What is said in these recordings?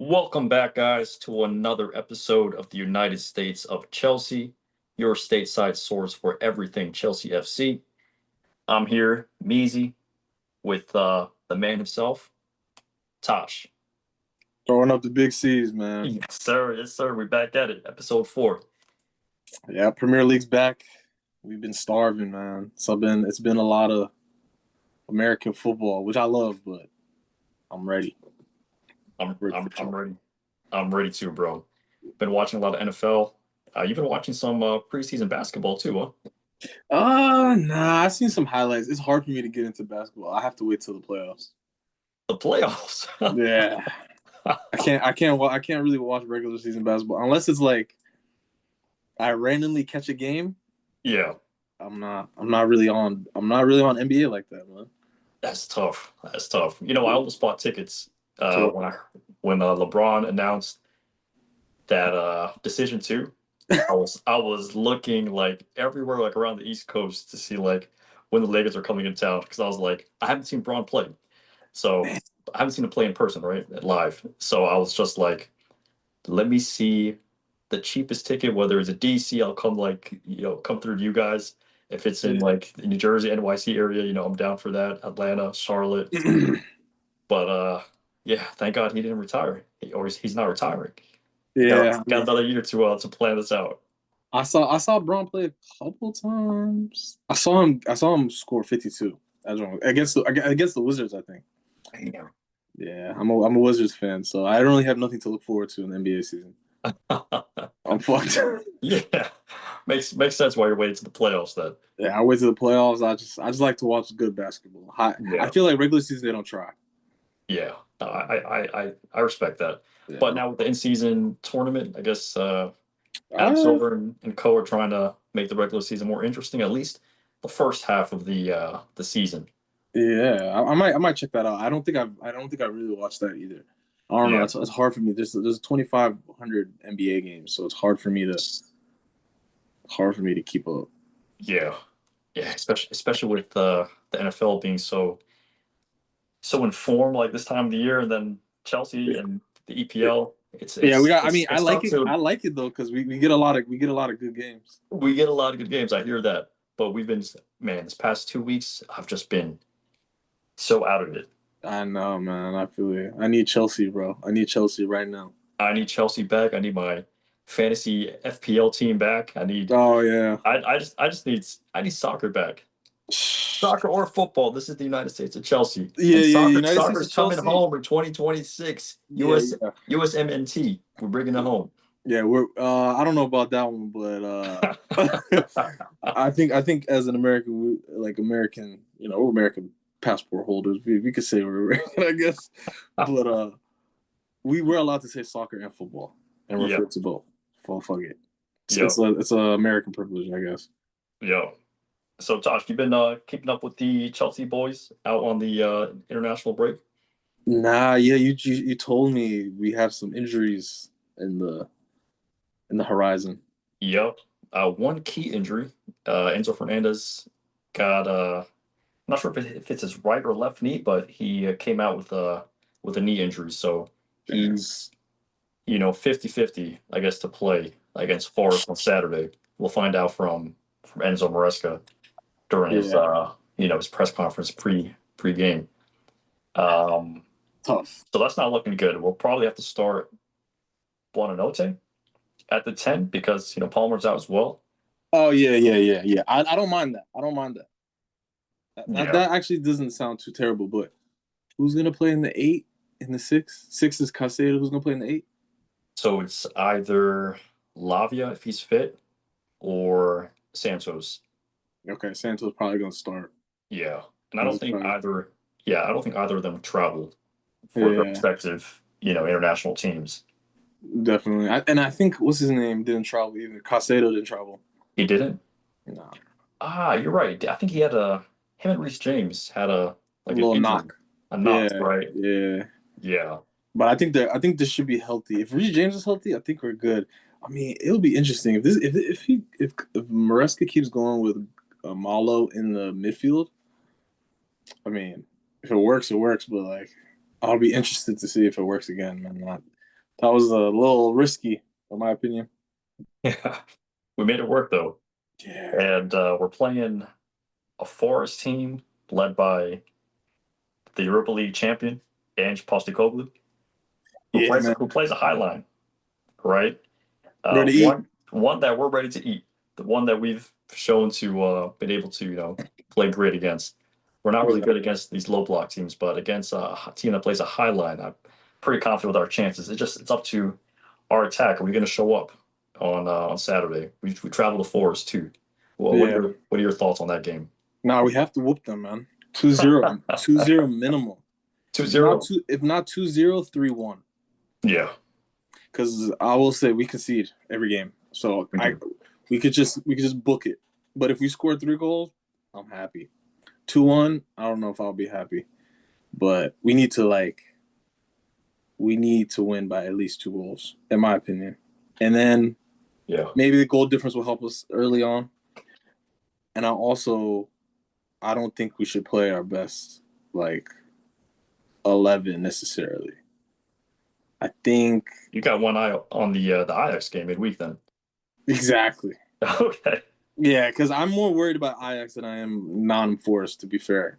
Welcome back, guys, to another episode of the United States of Chelsea, your stateside source for everything Chelsea FC. I'm here, Meezy, with the man himself, Tosh. Throwing up the big C's, man. Yes, sir. Yes, sir. We're back at it. Episode 4. Yeah, Premier League's back. We've been starving, man. It's been a lot of American football, which I love, but I'm ready. I'm ready. I'm ready too, bro. Been watching a lot of NFL. You've been watching some preseason basketball too, huh? Nah, I've seen some highlights. It's hard for me to get into basketball. I have to wait till the playoffs. The playoffs. Yeah. I can't really watch regular season basketball unless it's like I randomly catch a game. Yeah. I'm not really on NBA like that, man. That's tough. That's tough. I almost bought tickets So when LeBron announced that decision two. I was looking like everywhere, like around the East Coast, to see like when the Lakers are coming in town, because I was like, I haven't seen Braun play, so I haven't seen him play in person, right, live. So I was just like, let me see the cheapest ticket, whether it's a DC, I'll come come through to you guys. If it's in yeah. like the New Jersey, NYC area, I'm down for that. Atlanta, Charlotte. But yeah, thank God he didn't retire. He's not retiring. Yeah, Got another year to plan this out. I saw Braun play a couple times. I saw him score 52 against the Wizards, I think. Damn. Yeah, I'm a Wizards fan, so I don't really have nothing to look forward to in the NBA season. I'm fucked. Yeah, makes sense why you're waiting to the playoffs. Then. Yeah, I wait to the playoffs. I just like to watch good basketball. I Yeah, feel like regular season they don't try. yeah. No, I respect that. But Yeah. now with the in-season tournament, I guess Adam Uh, Silver and Co are trying to make the regular season more interesting. At least the first half of the season. yeah, I might check that out. I don't think I really watched that either. I don't know. Yeah, It's hard for me. There's 2,500 NBA games, so it's hard for me to keep up. yeah, yeah. Especially with the NFL being so informed like this time of the year, and then Chelsea and the EPL. It's Yeah, we it's got. I it's mean, I it's like tough it. to I like it though because we get a lot of good games. we get a lot of good games. I hear that, but we've been man this past 2 weeks. I've just been so out of it. I know, man. I feel it. I need Chelsea, bro. I need Chelsea right now. I need Chelsea back. I need my fantasy FPL team back. Oh yeah. I need soccer back. Soccer or football. This is the United States of Chelsea, Yeah, and yeah. soccer United States of soccer's coming Chelsea. home in 2026. Yeah, yeah, USMNT. We're bringing it home. yeah. We're. I don't know about that one, but I think as an American, like American, we're American passport holders. We could say we're American, I guess. But we were allowed to say soccer and football and Yeah. refer to both. Fuck it. Yeah. It's a American privilege, I guess. Yeah. So, Josh, you been keeping up with the Chelsea boys out on the international break? Nah, yeah, you told me we have some injuries in the horizon. Yep. One key injury. Enzo Fernandez got. I'm not sure if it's his right or left knee, but he came out with a knee injury. So Damn. he's 50-50, I guess, to play against Forest on Saturday. We'll find out from Enzo Maresca during his Yeah, his press conference pre-game. Um, tough. so that's not looking good. We'll probably have to start Buonanotte at the 10 because Palmer's out as well. Oh yeah, yeah, yeah, yeah. I don't mind that. I don't mind that. That, Yeah. that actually doesn't sound too terrible. But who's gonna play in the eight? In the six? Six is Casado. Who's gonna play in the eight? So it's either Lavia if he's fit or Santos. Okay, Santos probably gonna start. Yeah. And I don't Santos think probably. either yeah, I don't think either of them traveled for their Yeah, respective, international teams. definitely. And I think what's his name didn't travel either. Casado didn't travel. He didn't? No, You're right. I think him and Reece James had a a like an little injury. knock. A knock, Yeah, right? yeah. Yeah. But I think this should be healthy. If Reece James is healthy, I think we're good. I mean, it'll be interesting if Maresca keeps going with Malo in the midfield. I mean, if it works, it works. But like, I'll be interested to see if it works again, man. That was a little risky, in my opinion. Yeah, we made it work though, Yeah. and we're playing a Forest team led by the Europa League champion Ange Postecoglou, Yeah, man. who plays a high line, right? Ready to eat. One that we're ready to eat, the one that we've shown to been able to play great against. We're not really Yeah. good against these low block teams, but against a team that plays a high line, I'm pretty confident with our chances. It's up to our attack. Are we going to show up on Saturday? We travel to Forest too. Well, Yeah. what are your thoughts on that game? Now we have to whoop them, man. 2-0. 2-0 minimum. Two If not zero. two, if not 2-0, 3-1. Yeah, Because I will say we concede every game, so we do. we could just book it. But if we score 3 goals, I'm happy. 2-1, I don't know if I'll be happy, but we need to win by at least 2 goals, in my opinion. And then Yeah, maybe the goal difference will help us early on. And I don't think we should play our best 11 necessarily. I think you got one eye on the Ajax game midweek then. exactly. Okay. Yeah, because I'm more worried about Ajax than I am non-Forest, to be fair.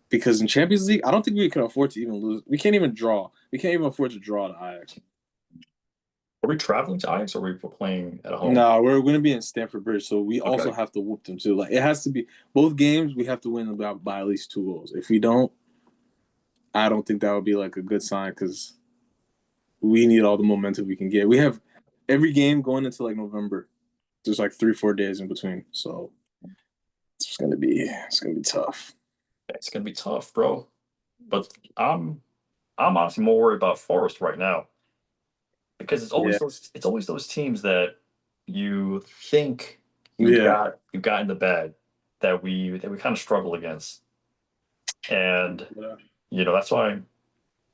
Because in Champions League, I don't think we can afford to even lose. We can't even draw. We can't even afford to draw to Ajax. Are we traveling to Ajax or are we playing at home? No, we're going to be in Stamford Bridge, so we also Okay. have to whoop them too. Like it has to be both games. We have to win by at least 2 goals. If we don't, I don't think that would be like a good sign because we need all the momentum we can get. We have every game going into like November. There's like 3-4 days in between, so it's gonna be tough. It's gonna be tough, bro. But I'm honestly more worried about Forest right now because Yeah, it's always those teams that you think yeah, you got in the bag that we kind of struggle against, and yeah. that's why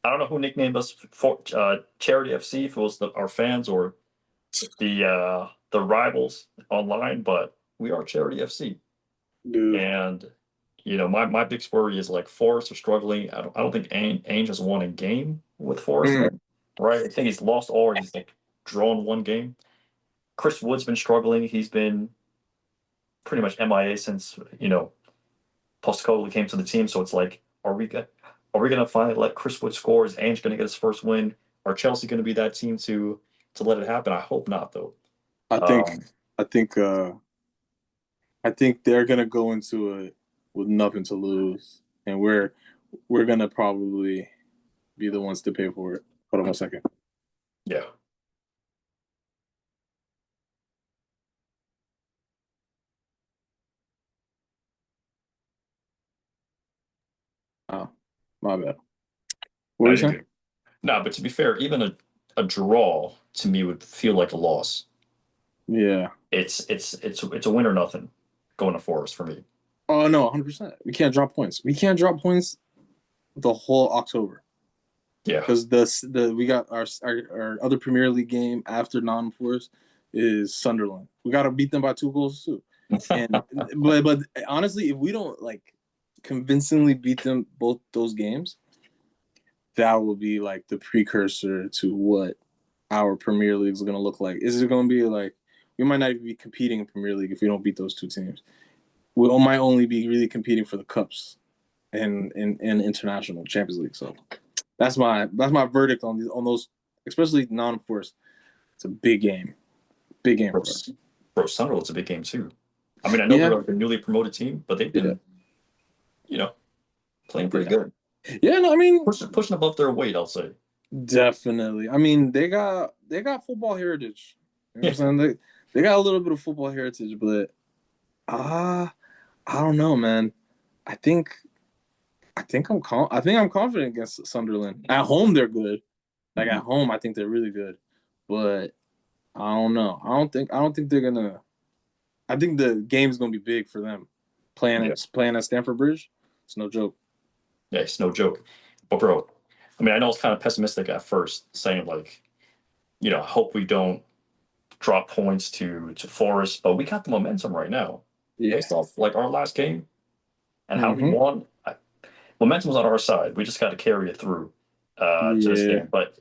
I don't know who nicknamed us for Charity FC, if it was our fans or the rivals online, but we are Charity FC. Dude. And my big worry is like Forest are struggling. I don't think Ange has won a game with Forest Mm. yet, right? I think he's lost all or he's like drawn one game. Chris Wood's been struggling. He's been pretty much MIA since Postecoglou came to the team. So it's like, are we gonna finally let Chris Wood score? Is Ange gonna get his first win? Are Chelsea gonna be that team to let it happen? I hope not, though. I think Um, I think I think they're gonna go into it with nothing to lose, and we're gonna probably be the ones to pay for it. Hold on 1 second. yeah, Oh, my bad. What were no, you you're saying? good. No, but to be fair, even a draw to me would feel like a loss. Yeah. It's a win or nothing going to Forest for me. Oh no, 100%. We can't drop points. We can't drop points the whole October Yeah. because the we got our other Premier League game after non-force is Sunderland. We got to beat them by 2 goals too. And but honestly, if we don't convincingly beat them both those games, that will be like the precursor to what our Premier League is going to look like. Is it going to be like we might not even be competing in Premier League if we don't beat those two teams? We might only be really competing for the cups and international Champions League. So that's my verdict on those, especially non-forced. It's a big game bro, for us. bro, Sunderland's a big game too. I mean, I know Yeah, they're like a newly promoted team, but they've yeah, been, you know, playing pretty yeah. good, Yeah, no, I mean, pushing above their weight. I'll say. definitely. I mean, they got football heritage. You know what Yeah, I'm saying? They got a little bit of football heritage, but I don't know, man. I think I think I'm confident against Sunderland. At home, they're good. Like at home, I think they're really good. But I don't know. I don't think they're gonna. I think the game's gonna be big for them. yeah, Playing at Stamford Bridge, it's no joke. yeah. It's no joke. But bro, I mean, I know it's kind of pessimistic at first, saying like, I hope we don't drop points to Forest, but we got the momentum right now, Yeah. based off like our last game and how we Mm-hmm. won. Momentum's on our side. We just got to carry it through to this Yeah. game. But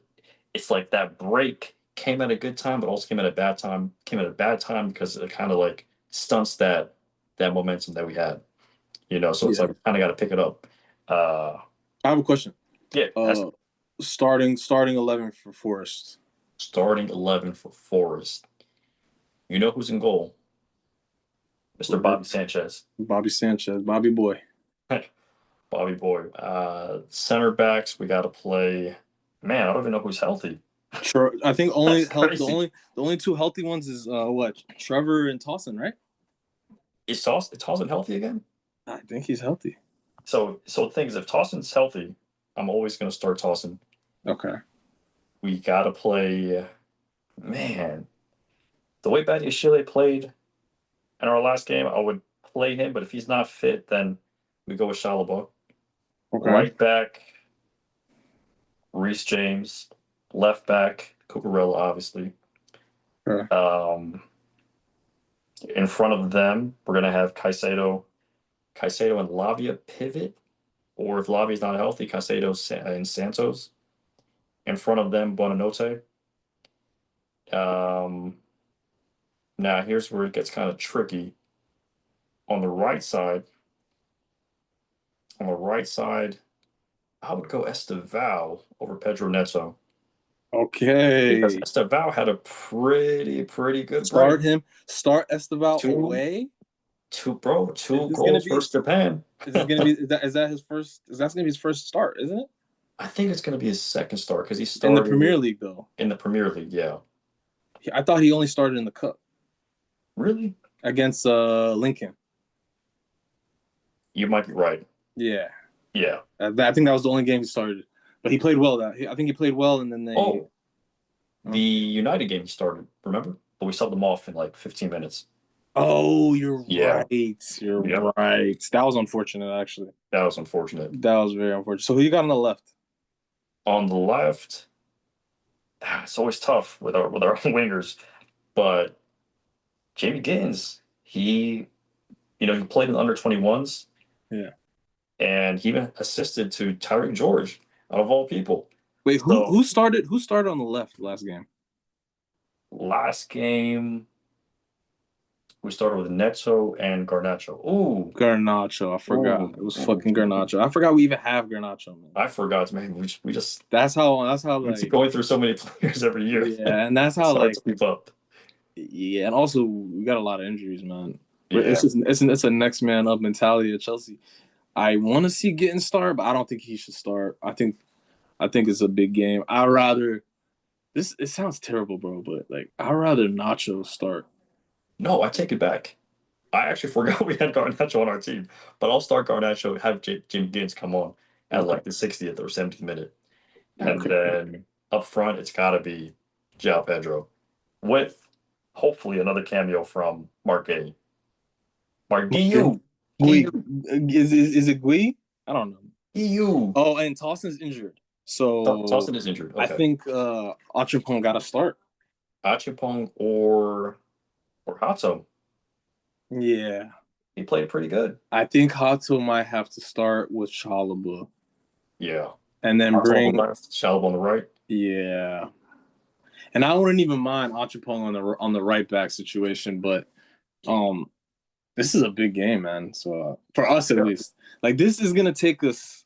it's like that break came at a good time, but also came at a bad time. Came at a bad time because it kind of like stunts that momentum that we had. So it's Yeah. like we kind of got to pick it up. Uh, I have a question. yeah, Uh, starting 11 for Forest. starting 11 for Forest. You know who's in goal? Mr. Bobby Sanchez. Bobby Sanchez, Bobby Boy. Bobby Boy. Center backs, we got to play. Man, I don't even know who's healthy. Sure. I think only That's help crazy. the only two healthy ones is what Trevor and Tossin, right? Is Towson healthy again? I think he's healthy. So the thing is, if Towson's healthy, I'm always going to start Towson. Okay. We got to play. Man, the way Batty Achille played in our last game, I would play him, but if he's not fit, then we go with Shalaba. Okay. Right back, Reece James. Left back, Cucurella, obviously. Okay. In front of them, we're gonna have Caicedo and Lavia pivot, or if Lavia's not healthy, Caicedo and Santos. In front of them, Buonanotte. Um, Now here's where it gets kind of tricky. On the right side, on the right side, I would go Esteval over Pedro Neto because Okay. Esteval had a pretty good break. Start him. Start Esteval Two, away. Is two this gonna goals be? versus Japan. Is this gonna be? Is that his first? Is that gonna be his first start? Isn't it? I think it's going to be his second start because he In the started Premier League, though. in the Premier League. Yeah, I thought he only started in the Cup really? against Lincoln. You might be right. Yeah. Yeah. I think that was the only game he started, but he played well. I think he played well, and then they. Oh, the United game he started. Remember? But we subbed him off in like 15 minutes. Oh, you're Yeah. right. You're Yep. right. That was unfortunate, actually. That was unfortunate. That was very unfortunate. So who you got on the left? On the left, it's always tough with our wingers, but Jamie Gittins, he played in the under 21s. Yeah. And he even assisted to Tyreek George, out of all people. Wait, So who started? Who started on the left last game? last game, we started with Neto and Garnacho. Ooh, Garnacho. I forgot. ooh, It was ooh. fucking Garnacho. I forgot we even have Garnacho, man. I forgot, man. We just That's how we keep like going through so many players every year. yeah, and that's how It's hard like to keep up. yeah, and also we got a lot of injuries, man. Yeah. It's a next man up mentality at Chelsea. I want to see getting start, but I don't think he should start. I think it's a big game. I rather this. It sounds terrible, bro, but like I rather Nacho start. No, I take it back. I actually forgot we had Garnacho on our team, but I'll start Garnacho, have Jimmy Gittins come on at Okay. like the 60th or 70th minute. And Okay. then up front, it's got to be João Pedro with hopefully another cameo from Mark Gay. Mark Okay. Guiu. Gui Guiu. is it Gui? I don't know. Guiu. Oh, and Towson's injured, so Tostin is injured. I Okay. think Achapong got to start. Achipong or Hato. Yeah, He played pretty good. I think Hato might have to start with Chalaba, Yeah. and then Hato on the bring left, Shalab on the right. yeah. And I wouldn't even mind Achapong on the right back situation, but um, this is a big game, man. So for us at Yeah. least, like this is gonna take us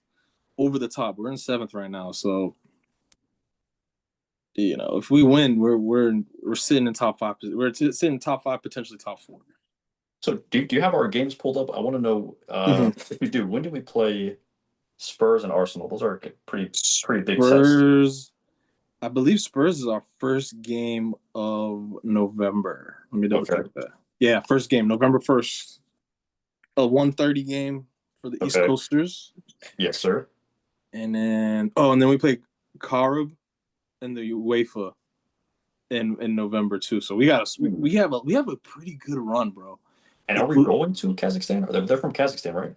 over the top. We're in seventh right now, so if we win, we're sitting in top five. Sitting in top five, potentially top four. So do you have our games pulled up? I want to know Mm-hmm. if we do. When do we play Spurs and Arsenal? Those are pretty big tests. Spurs. I believe Spurs is our first game of November. Let me double Okay. check that. Yeah, first game, November 1st. A 1:30 game for the East Okay. Coasters. Yes, sir. And then we play Carib and the UEFA in November too. So we have a pretty good run, bro. And are we going to Kazakhstan? They're from Kazakhstan, right?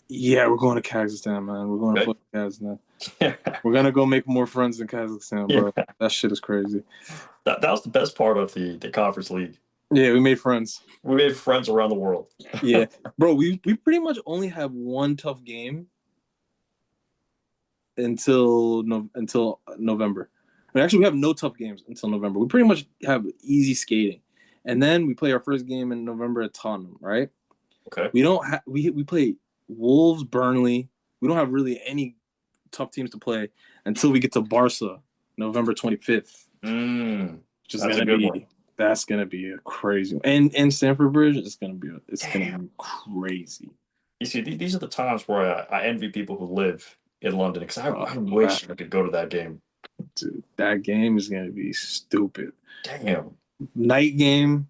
Yeah, we're going to Kazakhstan, man. We're going to fucking Kazakhstan. Yeah. We're gonna go make more friends in Kazakhstan, bro. Yeah. That shit is crazy. That was the best part of the conference league. Yeah, we made friends. We made friends around the world. Yeah, bro. We pretty much only have one tough game until November. We have no tough games until November. We pretty much have easy skating, and then we play our first game in November at Tottenham. Right? Okay. We don't have we play Wolves, Burnley. We don't have really any tough teams to play until we get to Barca, November 25th, which is That's a gonna good be one. that's gonna be a crazy one. And Stamford Bridge is gonna be crazy. You see, these are the times where I envy people who live in London because I That, wish I could go to that game. dude, that game is gonna be stupid. Damn. Night game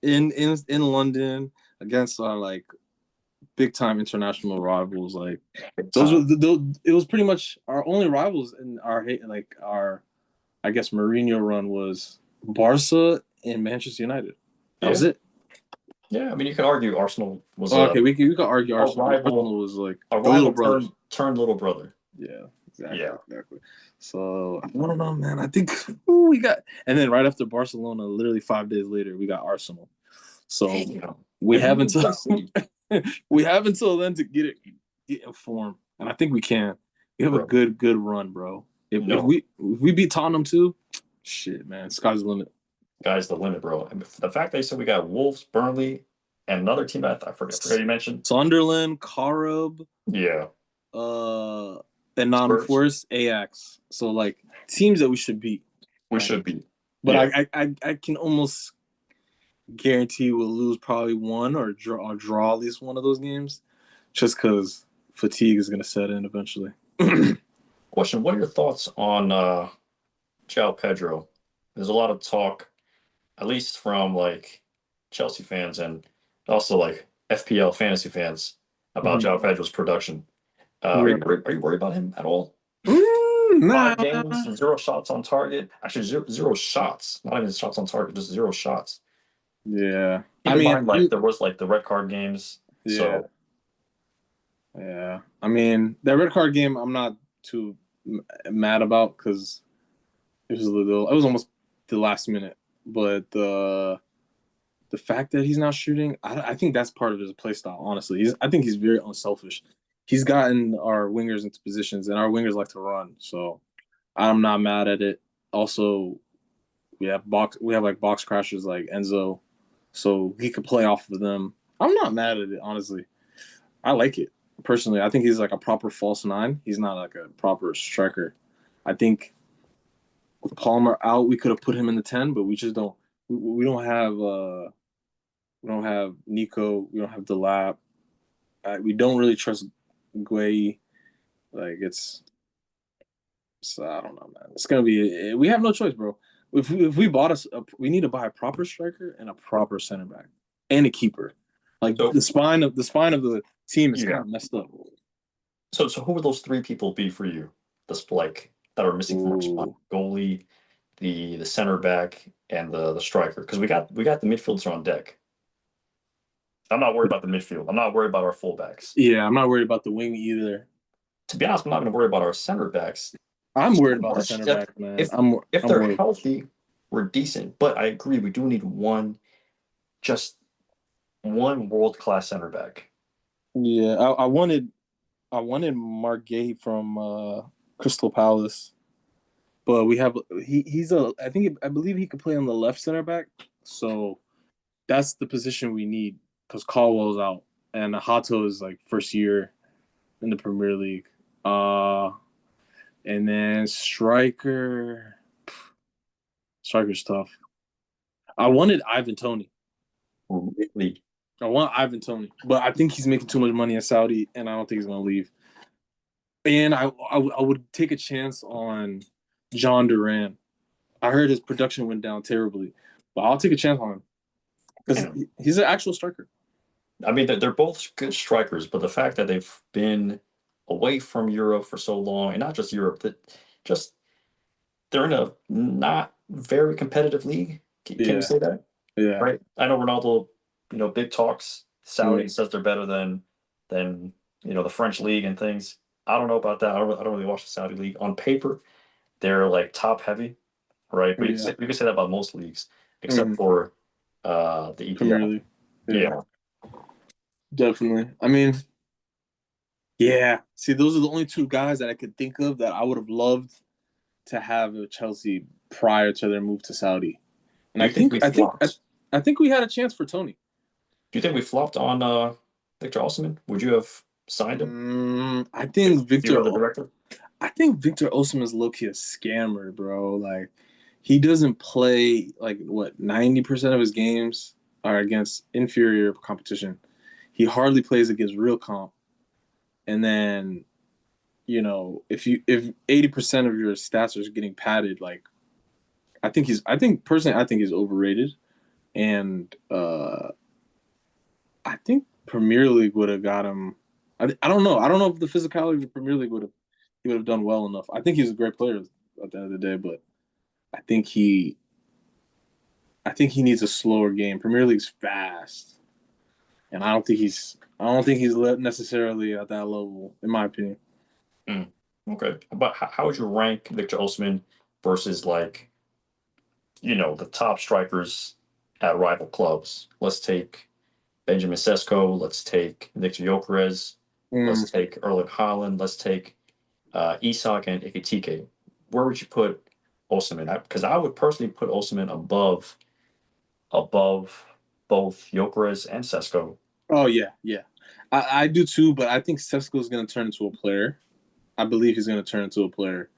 in London against our like big time international rivals. Like those were it was pretty much our only rivals in our I guess Mourinho run was Barca and Manchester United. That was Yeah. it. Yeah. I mean, you could argue Arsenal was Oh, okay, we could argue a Arsenal. rival, Arsenal was like a the little rival brothers. turned little brother. Yeah, Yeah. exactly. So I don't know, man. I think we got, and then right after Barcelona, literally 5 days later, we got Arsenal. So Damn. we And who have was until KC? we have until then to get in form, and I think we can. We have a Bro, good run, bro. no. If we beat Tottenham too, shit, man, sky's the limit. Guy's the limit, bro. And the fact they said we got Wolves, Burnley, and another team I forget you mentioned. Sunderland, Carib, Yeah. uh, and Nottingham Spurs. Forest, Ajax. So like teams that we should beat. We Right? should be. But Yeah. I can almost guarantee we'll lose probably one or draw at least one of those games, just because fatigue is gonna set in eventually. Question: what are your thoughts on João Pedro? There's a lot of talk, at least from like Chelsea fans and also like FPL fantasy fans, about Mhm. João Pedro's production. Yeah. Are you worried about him at all? Nah. 5 games, 0 shots on target. Actually, zero shots. Not even shots on target, just 0 shots. Yeah. Keep in mind, like there was like the red card games. Yeah. So Yeah. I mean, that red card game, I'm not too mad about because it was almost the last minute, but the fact that he's not shooting, I think that's part of his play style. Honestly, I think he's very unselfish. He's gotten our wingers into positions, and our wingers like to run. So I'm not mad at it. Also, we have like box crashers like Enzo, so he could play off of them. I'm not mad at it, honestly. I like it personally. I think he's like a proper false nine. He's not like a proper striker. I think with Palmer out, we could have put him in the 10, but we just don't. We don't have. We don't have Nico. We don't have Delap. We don't really trust Guay. Like it's I don't know, man. It's gonna be. We have no choice, bro. If we bought us, we need to buy a proper striker and a proper center back and a keeper. Like so the spine of the team is kind yeah. of messed up. So who would those three people be for you? This like that are missing from our spot: Ooh. goalie, the center back, and the striker. Because we got the midfielders on deck. I'm not worried about the midfield. I'm not worried about our fullbacks. Yeah, I'm not worried about the wing either. To be honest, I'm not going to worry about our center backs. I'm worried about the Much center if back, man. if if I'm they're worried. healthy, we're decent. But I agree, we do need just one world class center back. Yeah, I wanted Mark Gay from Crystal Palace, but we have he's a I believe he could play on the left center back. So that's the position we need because Caldwell's out and Hato is like first year in the Premier League. And then striker's tough. I wanted Ivan Tony. Really, I want Ivan Tony, but I think he's making too much money in Saudi, and I don't think he's gonna leave. And I would take a chance on John Duran. I heard his production went down terribly, but I'll take a chance on him because damn. he's an actual striker. I mean, they're both good strikers, but the fact that they've been away from Europe for so long, and not just Europe, that just they're in a not very competitive league. Can we Yeah, say that? yeah. Right? I know Ronaldo, big talks. Saudi Mm. says they're better than the French league and things. I don't know about that. I don't really watch the Saudi league. On paper, they're like top heavy, right? But Yeah. you can say that about most leagues, except Mm. for the Premier EPL. League. Yeah, Yeah. definitely. I mean, yeah. See, those are the only two guys that I could think of that I would have loved to have a Chelsea prior to their move to Saudi, and Do you think we flopped? I think we had a chance for Tony. Do you think we flopped on Victor Osimhen? Would you have signed him I if think you were the director? Victor Osimhen is low key a scammer, bro. Like he doesn't play like what 90% of his games are against inferior competition. He hardly plays against real comp, and then if 80% of your stats are getting padded, like I think he's overrated, and I think Premier League would have got him. I don't know. I don't know if the physicality of the Premier League would have done well enough. I think he's a great player at the end of the day, but I think he I think he needs a slower game. Premier League's fast, and I don't think he's necessarily at that level, in my opinion. Mm, okay, but how would you rank Victor Osimhen versus like the top strikers at rival clubs? Let's take Benjamin Sesko. Let's take Victor Gyökeres. Mm. Let's take Erling Haaland. Let's take Isak and Ekitike. Where would you put Osimhen? Because I would personally put Osimhen above both Gyökeres and Sesko. Oh yeah, yeah. I do too, but I think Sesko's going to turn into a player. I believe he's going to turn into a player.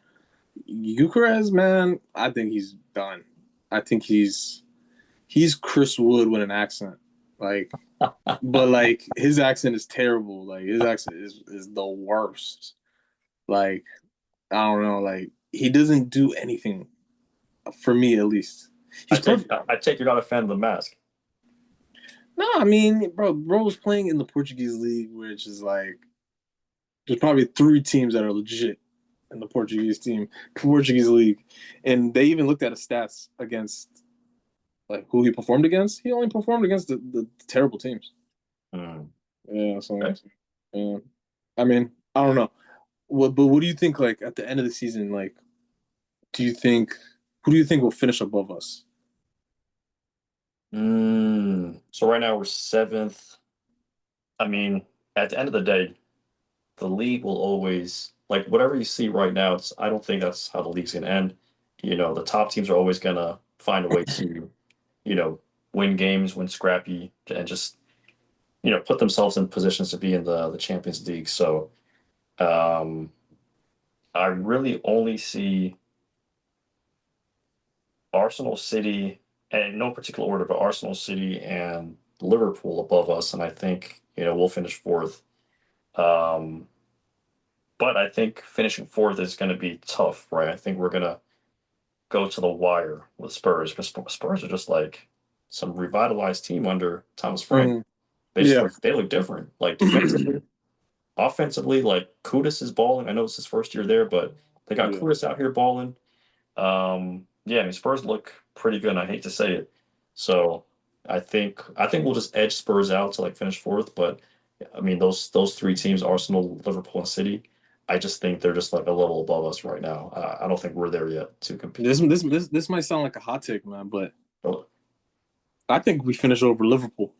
Gyökeres, man, I think he's done. I think he's Chris Wood with an accent. Like, but like his accent is terrible. Like his accent is the worst. Like, I don't know. Like he doesn't do anything for me, at least. I He's take perfect. I take you're not a fan of the mask. No, I mean, bro was playing in the Portuguese league, which is like there's probably three teams that are legit in the Portuguese league, and they even looked at his stats against like who he performed against. He only performed against the terrible teams. Mm. Yeah, so Okay. yeah. I mean, I don't know. What do you think? Like at the end of the season, like, do you think who do you think will finish above us? So right now we're seventh. I mean, at the end of the day, the league will always like whatever you see right now. I don't think that's how the league's gonna end. The top teams are always gonna find a way to, you know, win games, win scrappy, and just put themselves in positions to be in the Champions League. So um, I really only see Arsenal, City, and in no particular order, but Arsenal, City, and Liverpool above us, and I think we'll finish fourth. Um, but I think finishing fourth is going to be tough, right? I think we're going to go to the wire with Spurs because Spurs are just like some revitalized team under Thomas Frank. Mm, yeah. They look different, like defensively, offensively. Like Kudus is balling. I know it's his first year there, but they got Yeah. Kudus out here balling. Yeah, I mean Spurs look pretty good. And I hate to say it, so I think we'll just edge Spurs out to like finish fourth. But I mean those three teams, Arsenal, Liverpool, and City, I just think they're just like a level above us right now. I don't think we're there yet to compete. This might sound like a hot take, man, but So, I think we finish over Liverpool.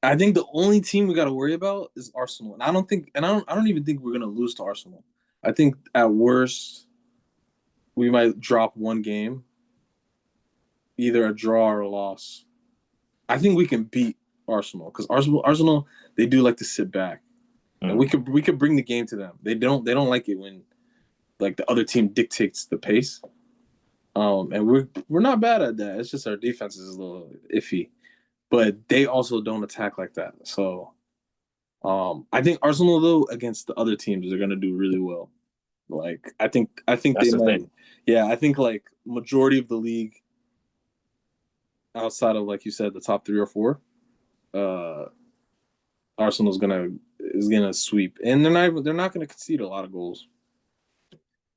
I think the only team we got to worry about is Arsenal, and I don't even think we're gonna lose to Arsenal. I think at worst we might drop one game, either a draw or a loss. I think we can beat Arsenal because Arsenal they do like to sit back, and mm, we could bring the game to them. They don't like it when like the other team dictates the pace. And we're not bad at that. It's just our defense is a little iffy, but they also don't attack like that. So I think Arsenal though against the other teams are gonna do really well. Like I think that's they the might. thing. Yeah, I think like majority of the league outside of like you said the top three or four, uh, Arsenal's gonna is gonna sweep, and they're not gonna concede a lot of goals.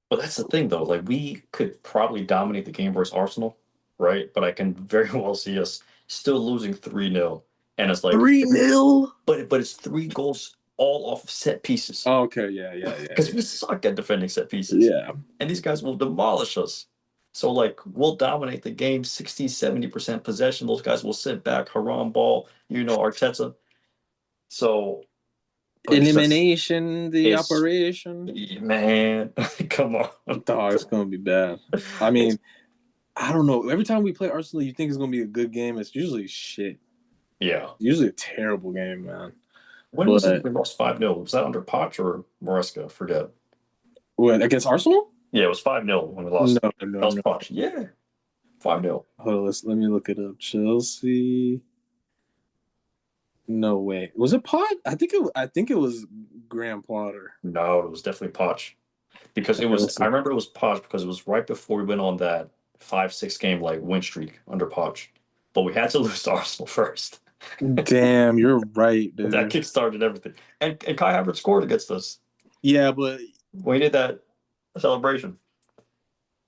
But that's the thing, though. Like we could probably dominate the game versus Arsenal, right? But I can very well see us still losing 3-0. And it's like, 3-0. but it's three goals all off of set pieces Oh, okay, yeah, because we suck at defending set pieces, yeah. and these guys will demolish us. So like we'll dominate the game 60, 70% possession. Those guys will sit back, haram ball, Arteta. So but it's just Elimination, the it's operation. man, come on. Dog, it's gonna be bad. I It's, mean, I don't know. Every time we play Arsenal, you think it's gonna be a good game. It's usually shit. yeah. Usually a terrible game, man. When was it But we lost 5-0? Was that under Poch or Maresca? I forget. what, against Arsenal? Yeah, it was 5-0 when we No, lost. That no, was no. Poch. Yeah. 5-0. Hold on, let me look it up. Chelsea. No way. Was it Pot? I think it was Graham Potter. No, it was definitely Poch. Because it Okay, was let's I see. remember it was Poch because it was right before we went on that 5-6 game like win streak under Poch. But we had to lose to Arsenal first. Damn, you're right, That dude. kick-started everything. And Kai Havertz scored against us. Yeah, but We did that celebration.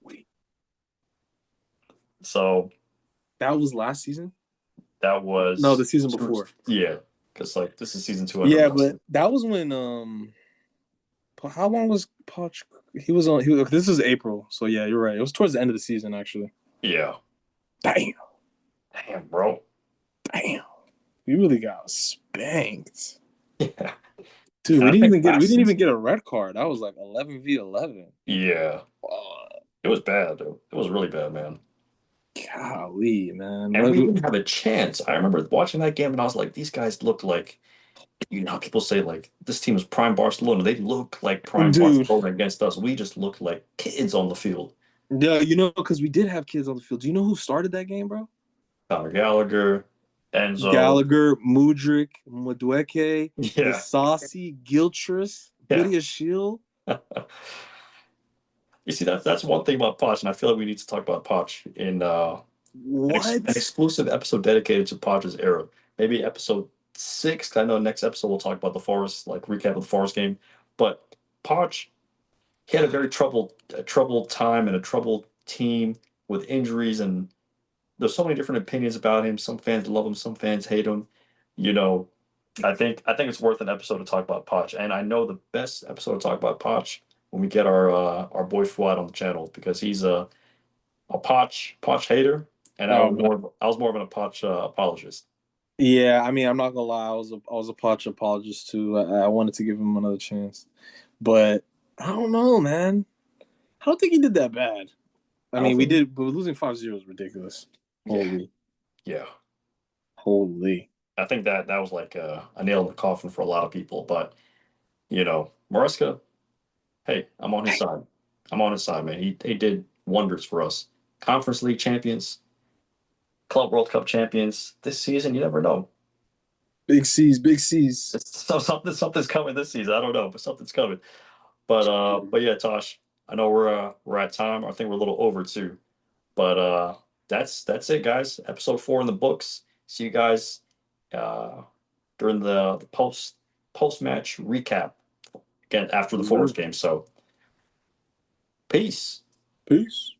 wait, So that was last season? that No, the was season before. yeah. Because like this is season 2 under Yeah, but Maresca. that was when how long was Poch? He was on. This is April, so yeah, you're right. It was towards the end of the season, actually. Yeah. Damn, Damn, bro. damn, we really got spanked, Yeah. dude. And I think We last didn't even season. get a red card. That was like 11v11. Yeah. Oh, It was bad, though. It was really bad, man. golly, man. And we didn't have a chance. I remember watching that game and I was like, these guys look like, you know, how people say like this team is prime Barcelona. They look like prime Dude, Barcelona against us. We just look like kids on the field. yeah, you know, because we did have kids on the field. Do you know who started that game, bro? Conor Gallagher, Enzo. Gallagher, Mudrick, Madueke, Yeah. Disasi, Gilchrist, Yeah. Lydia Shield. You see, that's one thing about Poch, and I feel like we need to talk about Poch in an What? exclusive episode dedicated to Poch's era. Maybe episode 6. 'Cause I know next episode we'll talk about the Forest, like recap of the Forest game. But Poch, he had a troubled time and a troubled team with injuries, and there's so many different opinions about him. Some fans love him, some fans hate him. You know, I think it's worth an episode to talk about Poch, and I know the best episode to talk about Poch when we get our boy Fuad on the channel because he's a Poch hater, and Oh man. I was more of an Poch apologist. Yeah, I mean, I'm not gonna lie. I was a Poch apologist too. I wanted to give him another chance, but I don't know, man. I don't think he did that bad. I I don't mean, we think, did, but losing 5-0 is ridiculous. yeah, Holy, yeah. holy. I think that was like a nail in the coffin for a lot of people, but you know, Maresca, hey, I'm on his side. I'm on his side, man. He did wonders for us. Conference League champions, Club World Cup champions. This season, you never know. Big C's, big C's. So something's coming this season. I don't know, but something's coming. But yeah, Tosh, I know we're at time. I think we're a little over too. But that's it, guys. Episode 4 in the books. See you guys uh during the post match recap again after the Forest game. So peace. Peace.